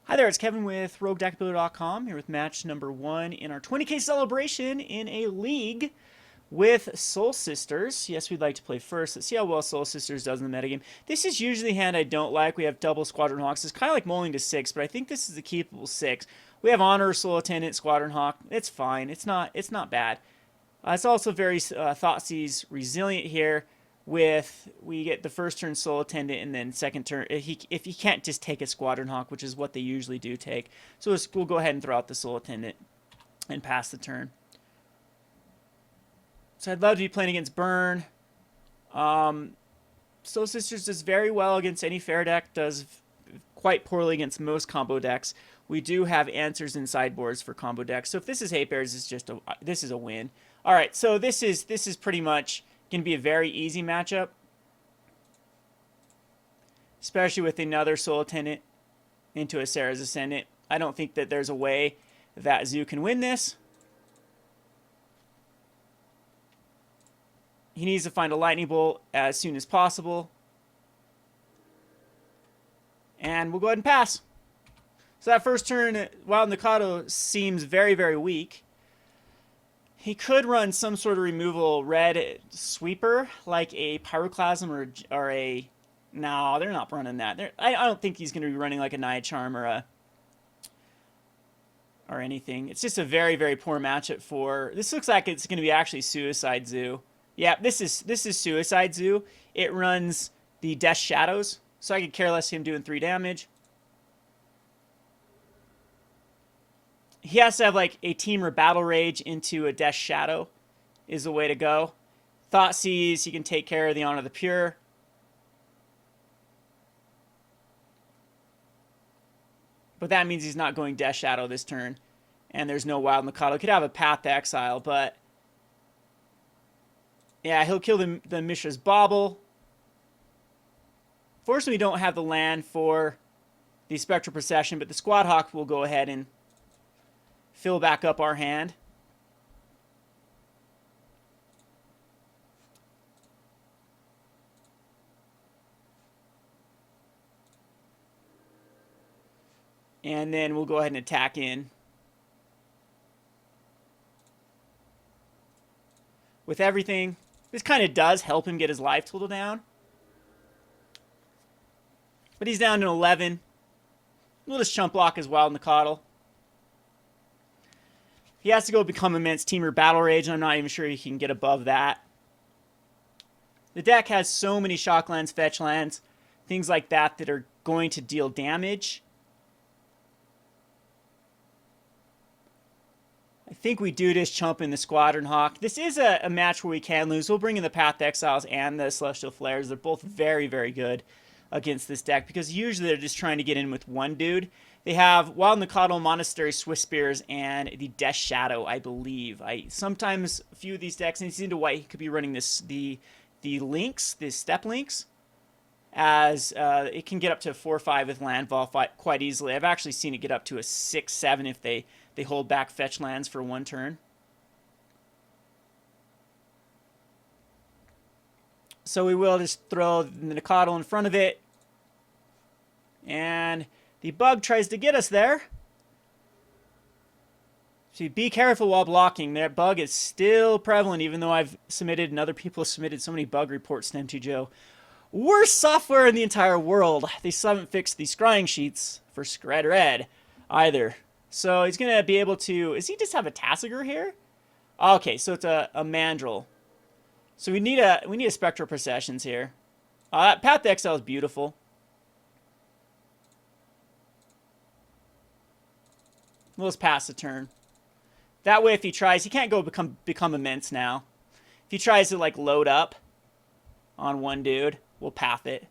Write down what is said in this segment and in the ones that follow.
Hi there, it's Kevin with RogueDeckBuilder.com here with match number 1 in our 20k celebration in a league with Soul Sisters. Yes, we'd like to play first. Let's see how well Soul Sisters does in the metagame. This is usually a hand I don't like. We have double Squadron Hawks. It's kind of like mulling to 6, but I think this is a keepable 6. We have Honor, Soul Attendant, Squadron Hawk. It's fine. It's not bad. It's also very Thoughtseize resilient here. We get the first turn Soul Attendant, and then second turn if he can't just take a Squadron Hawk, which is what they usually do take. So we'll go ahead and throw out the Soul Attendant and pass the turn. So I'd love to be playing against Burn. Soul Sisters does very well against any fair deck. Does quite poorly against most combo decks. We do have answers in sideboards for combo decks. So if this is Hate Bears, this is a win. All right, so this is pretty much going to be a very easy matchup, especially with another Soul Attendant into a Serra's Ascendant. I don't think that there's a way that Zoo can win this. He needs to find a Lightning Bolt as soon as possible. And we'll go ahead and pass. So that first turn, Wild Mikado seems very, very weak. He could run some sort of removal red sweeper, like a Pyroclasm or a... No, they're not running that. I don't think he's going to be running like a Naya Charm or anything. It's just a very, very poor matchup for... This looks like it's going to be actually Suicide Zoo. Yeah, this is Suicide Zoo. It runs the Death Shadows, so I could care less him doing 3 damage. He has to have like a Team Battle Rage into a Death Shadow is the way to go. Thoughtseize, he can take care of the Honor of the Pure. But that means he's not going Death Shadow this turn. And there's no Wild Mikado. Could have a Path to Exile, but... Yeah, he'll kill the Mishra's Bauble. Fortunately, we don't have the land for the Spectral Procession, but the Squad Hawk will go ahead and fill back up our hand. And then we'll go ahead and attack in. With everything, this kind of does help him get his life total down. But he's down to 11. We'll just chump block his Wild Mikado. He has to go become Immense Teamer Battle Rage, and I'm not even sure he can get above that. The deck has so many Shocklands, Fetch Lands, things like that that are going to deal damage. I think we do just chump in the Squadron Hawk. This is a match where we can lose. We'll bring in the Path to Exiles and the Celestial Flares. They're both very, very good against this deck because usually they're just trying to get in with one dude. They have Wild Mikado, Monastery, Swift Spears, and the Death Shadow, I believe. Sometimes a few of these decks, and he's into white, he could be running the links, the step links, as it can get up to 4-5 with landfall quite easily. I've actually seen it get up to a 6-7 if they hold back fetch lands for one turn. So we will just throw the Mikado in front of it. And the bug tries to get us there. So be careful while blocking. That bug is still prevalent, even though I've submitted and other people have submitted so many bug reports to MTG. Worst software in the entire world. They still haven't fixed the scrying sheets for Scred Red either. So he's going to be able to... Does he just have a Tassiger here? Okay, so it's a Mandrill. So we need a Spectral Processions here. Path to Exile is beautiful. We'll just pass the turn. That way if he tries... He can't go become Immense now. If he tries to like load up on one dude, we'll path it.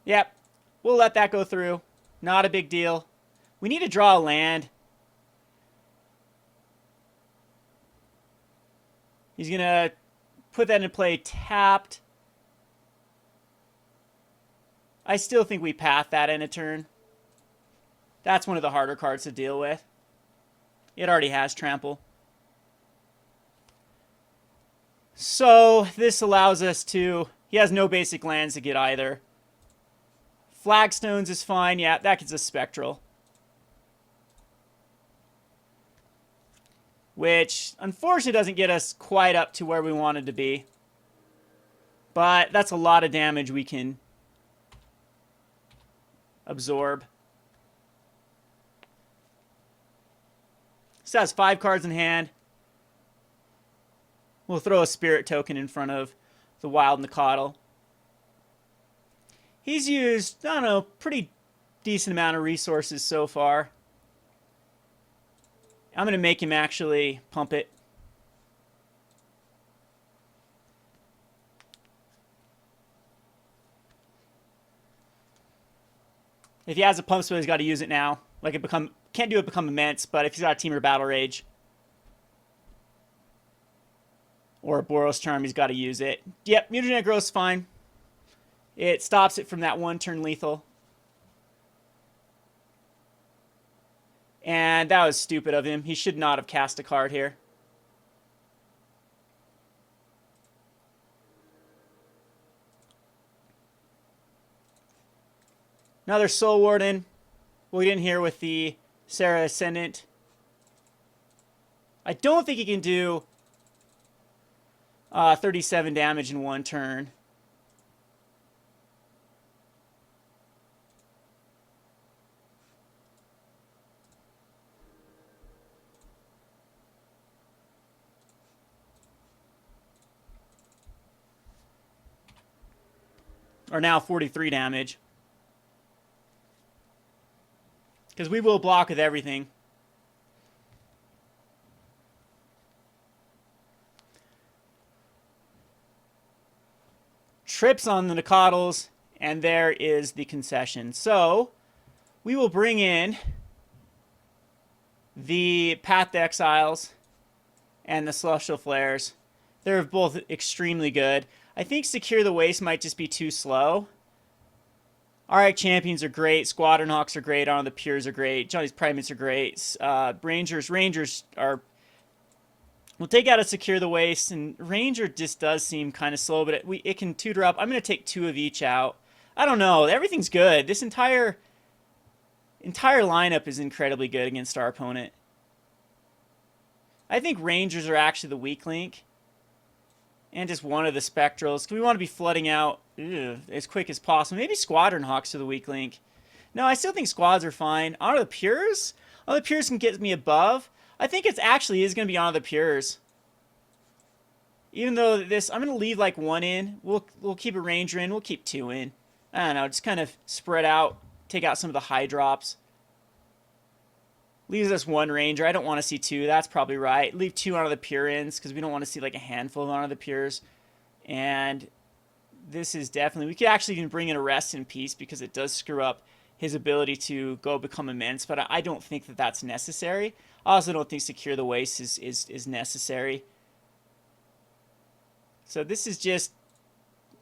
Yep, we'll let that go through. Not a big deal. We need to draw a land. He's going to put that in play tapped. I still think we path that in a turn. That's one of the harder cards to deal with. It already has trample. So this allows us to... He has no basic lands to get either. Flagstones is fine. Yeah, that gets a Spectral. Which, unfortunately, doesn't get us quite up to where we wanted to be. But that's a lot of damage we can absorb. This has 5 cards in hand. We'll throw a Spirit Token in front of the Wild Nacatl. He's used, I don't know, pretty decent amount of resources so far. I'm going to make him actually pump it. If he has a pump spell, he's got to use it now. Like it can't do it become immense, but if he's got a Team or Battle Rage or a Boros Charm, he's got to use it. Yep, Mutagenic Growth's fine. It stops it from that 1-turn lethal. And that was stupid of him. He should not have cast a card here. Another Soul Warden. We'll get in here with the Serra Ascendant. I don't think he can do 37 damage in 1 turn. Or now 43 damage. Because we will block with everything. Trips on the Nacatls, and there is the concession. So, we will bring in the Path to Exiles and the Celestial Flares. They're both extremely good. I think Secure the Waste might just be too slow. Auriok Champions are great. Squadron Hawks are great. Honor the Pures are great. Johnny's Primates are great. Rangers are... We'll take out a Secure the Waste, and Ranger just does seem kind of slow, but it can tutor up. I'm going to take 2 of each out. I don't know. Everything's good. This entire lineup is incredibly good against our opponent. I think Rangers are actually the weak link. And just one of the Spectrals. Because we want to be flooding out as quick as possible. Maybe Squadron Hawks are the weak link. No, I still think Squads are fine. Honor the Pures? Honor the Pures can get me above. I think it actually is going to be Honor the Pures. Even though this... I'm going to leave like 1 in. We'll keep a Ranger in. We'll keep 2 in. I don't know. Just kind of spread out. Take out some of the high drops. Leaves us 1 Ranger. I don't want to see 2. That's probably right. Leave 2 Honor the Pure ins because we don't want to see like a handful of Honor the Pures. And this is definitely... We could actually even bring in a Rest in Peace because it does screw up his ability to go become immense. But I don't think that that's necessary. I also don't think Secure the Waste is necessary. So this is just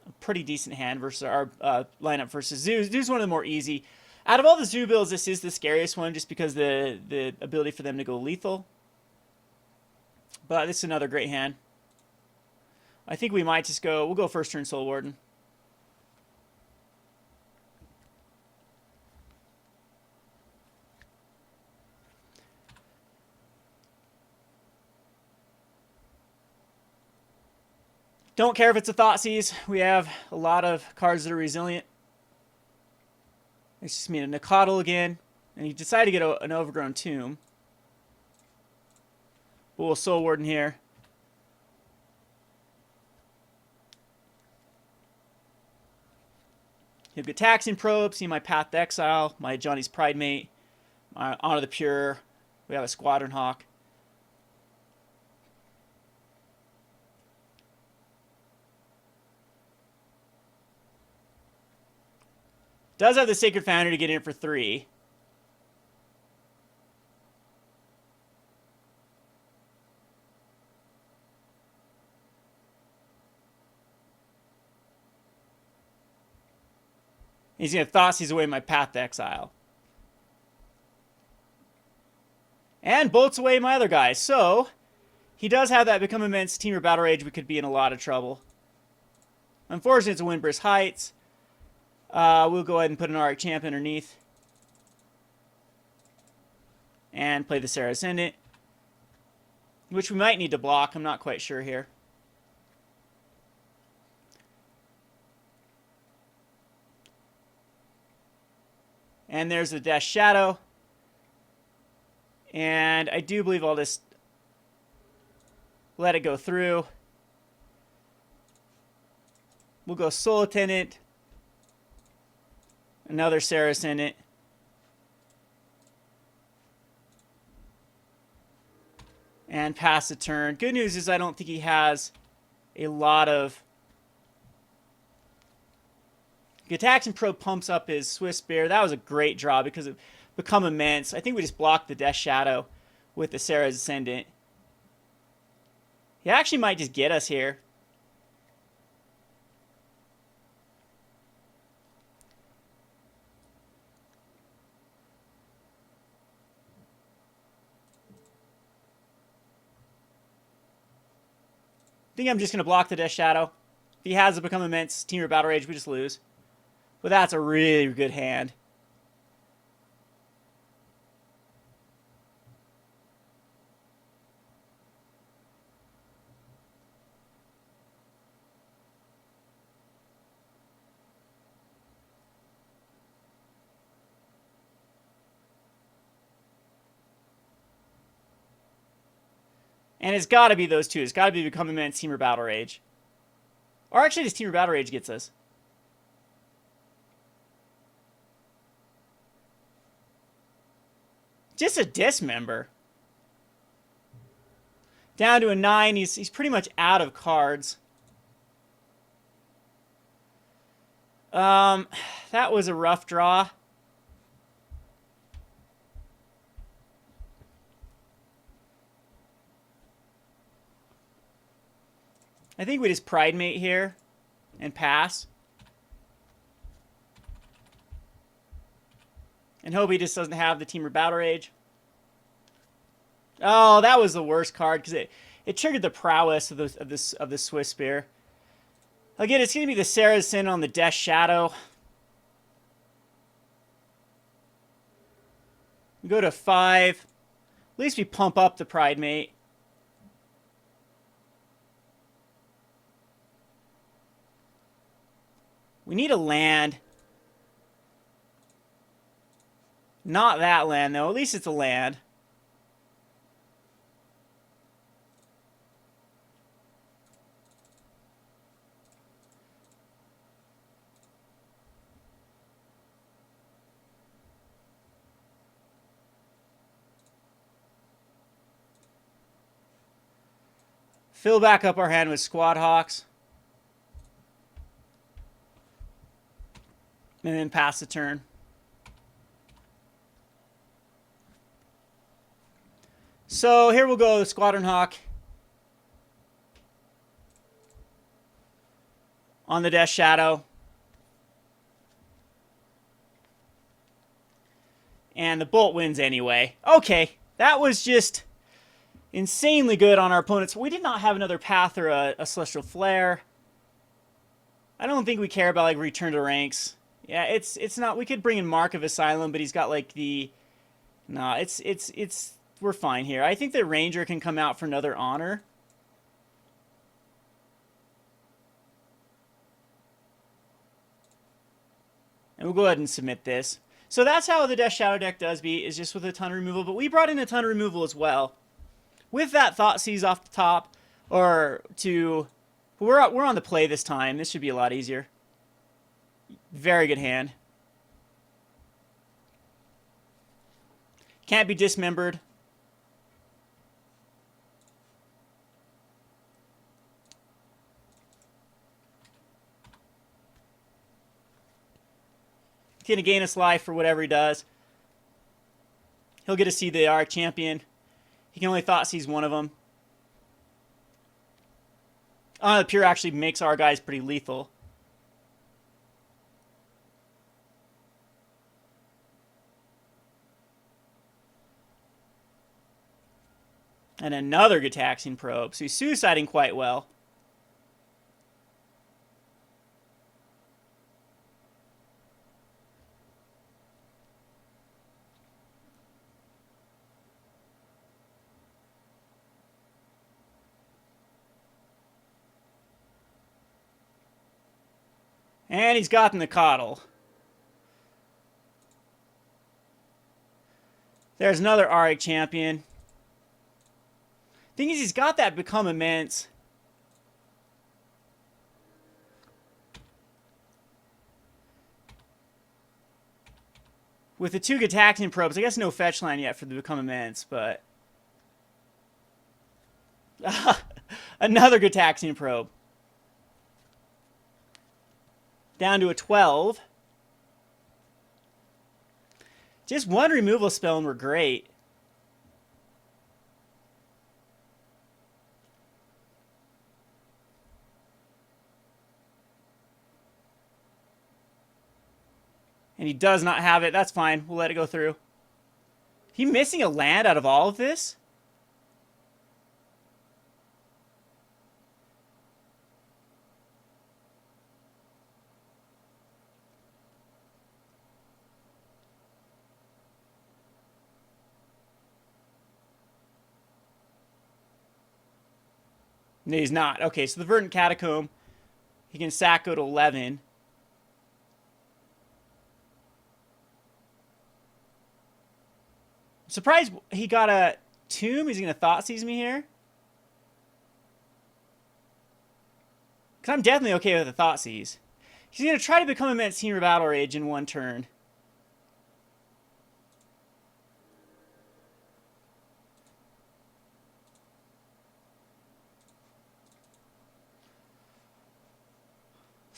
a pretty decent hand versus our lineup versus Zoo. Zoo's one of the more easy... Out of all the Zoo builds, this is the scariest one just because the ability for them to go lethal. But this is another great hand. I think we might just go... We'll go first turn Soul Warden. Don't care if it's a Thoughtseize. We have a lot of cards that are resilient. It's just me a Nacatl again. And he decided to get an Overgrown Tomb. But we'll Soul Warden here. He'll get Taxing Probe, see my Path to Exile, my Ajani's Pridemate, my Honor the Pure. We have a Squadron Hawk. Does have the Sacred Foundry to get in for 3. He's going to Thoughtseize away my Path to Exile. And bolts away my other guy. So, he does have that Become Immense Team or Battle Rage. We could be in a lot of trouble. Unfortunately, it's a Windbrisk Heights. We'll go ahead and put an Auriok Champion underneath. And play the Serra Ascendant. Which we might need to block. I'm not quite sure here. And there's the Death Shadow. And I do believe I'll just let it go through. We'll go Soul Attendant. Another Serra Ascendant. And pass the turn. Good news is I don't think he has a lot of... He attacks and Probe pumps up his Swift Spear. That was a great draw because it Become Immense. I think we just blocked the Death Shadow with the Serra Ascendant. He actually might just get us here. I think I'm just going to block the Death Shadow. If he has a Become Immense Team or Battle Rage, we just lose. But that's a really good hand. And it's got to be those two. It's got to be Become Immense, Team or Battle Rage. Or actually, this Team or Battle Rage gets us. Just a Dismember. Down to a 9. He's pretty much out of cards. That was a rough draw. I think we just Pridemate here and pass. And hope he just doesn't have the Team or Battle Rage. Oh, that was the worst card because it triggered the prowess of the Swift Spear. Again, it's going to be the Serra Ascendant on the Death Shadow. We go to 5. At least we pump up the Pridemate. We need a land. Not that land, though. At least it's a land. Fill back up our hand with Squad Hawks. And then pass the turn. So here we'll go, Squadron Hawk. On the Death Shadow. And the Bolt wins anyway. Okay, that was just insanely good on our opponents. We did not have another Path or a Celestial Flare. I don't think we care about like Return to Ranks. Yeah, it's not. We could bring in Mark of Asylum, but he's got like the. Nah, it's. We're fine here. I think the Ranger can come out for another Honor. And we'll go ahead and submit this. So that's how the Death Shadow deck does be, is just with a ton of removal. But we brought in a ton of removal as well. With that Thoughtseize off the top, or to. We're on the play this time. This should be a lot easier. Very good hand. Can't be dismembered. He's going to gain us life for whatever he does. He'll get to see the Auriok Champion. He can only Thoughtseize one of them. The Pure actually makes our guys pretty lethal. And another Gitaxian Probe. So he's suiciding quite well. And he's gotten the Coddle. There's another Auriok Champion. Thing is, he's got that Become Immense. With the 2 Gitaxian Probes, I guess no fetch line yet for the Become Immense, but... another Gitaxian Probe. Down to a 12. Just one removal spell and we're great. And he does not have it. That's fine. We'll let it go through. He missing a land out of all of this? No, he's not. Okay, so the Verdant Catacomb, he can sack go to 11. I'm surprised he got a Tomb. He's going to Thoughtseize me here. Because I'm definitely okay with the Thoughtseize. He's going to try to become Immense Senior Battle Rage in one turn.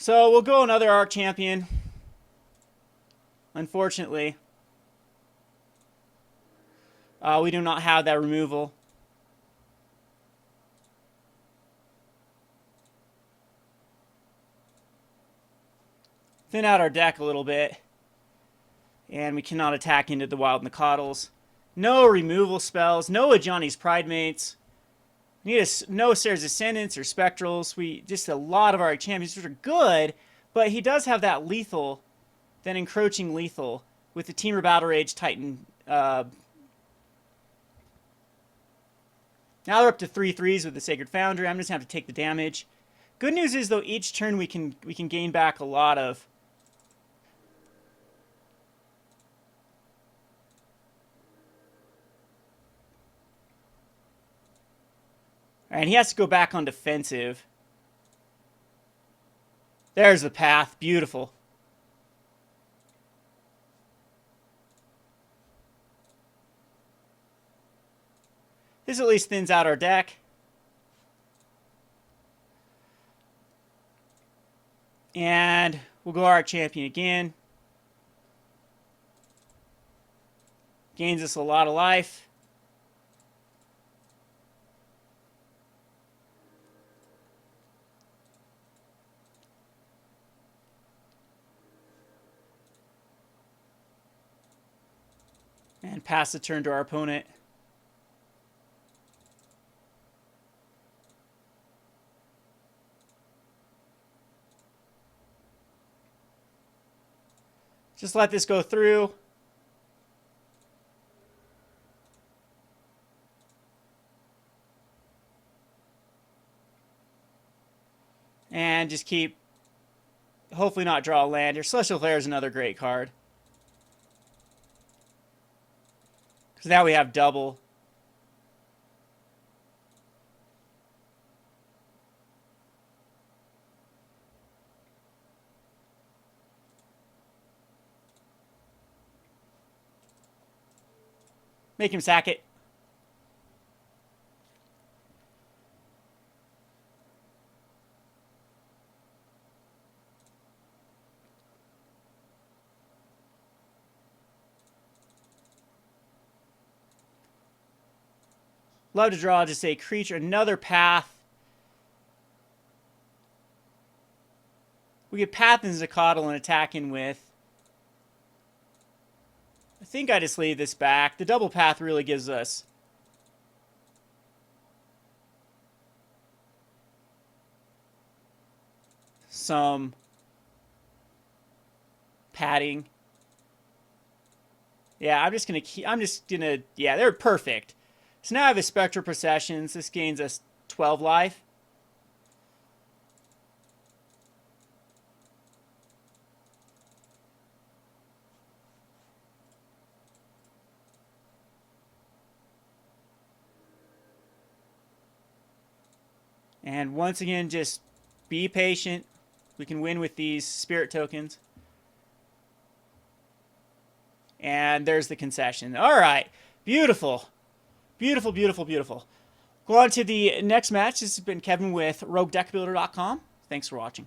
So we'll go another Auriok Champion. Unfortunately. We do not have that removal. Thin out our deck a little bit. And we cannot attack into the Wild and the Coddles. No removal spells. No Ajani's Pridemates. We need no Serra's Ascendants or Spectrals. Just a lot of our champions, which are good, but he does have that lethal, that encroaching lethal with the Temur Battle Rage Titan. Now they're up to 3/3s with the Sacred Foundry. I'm just gonna have to take the damage. Good news is though, each turn we can gain back a lot of. And he has to go back on defensive. There's the path. Beautiful. This at least thins out our deck. And we'll go Auriok Champion again. Gains us a lot of life. And pass the turn to our opponent. Just let this go through. And just keep, hopefully not draw a land. Your Celestial Flare is another great card. Because now we have double. Make him sack it. Love to draw just a creature, another path. We get Path and Zacatl and attack in with. I think I just leave this back. The double path really gives us some padding. Yeah, I'm just gonna, yeah, they're perfect. So now I have a Spectral Processions. This gains us 12 life. And once again, just be patient. We can win with these spirit tokens. And there's the concession. All right. Beautiful. Beautiful, beautiful, beautiful. Go on to the next match. This has been Kevin with RogueDeckBuilder.com. Thanks for watching.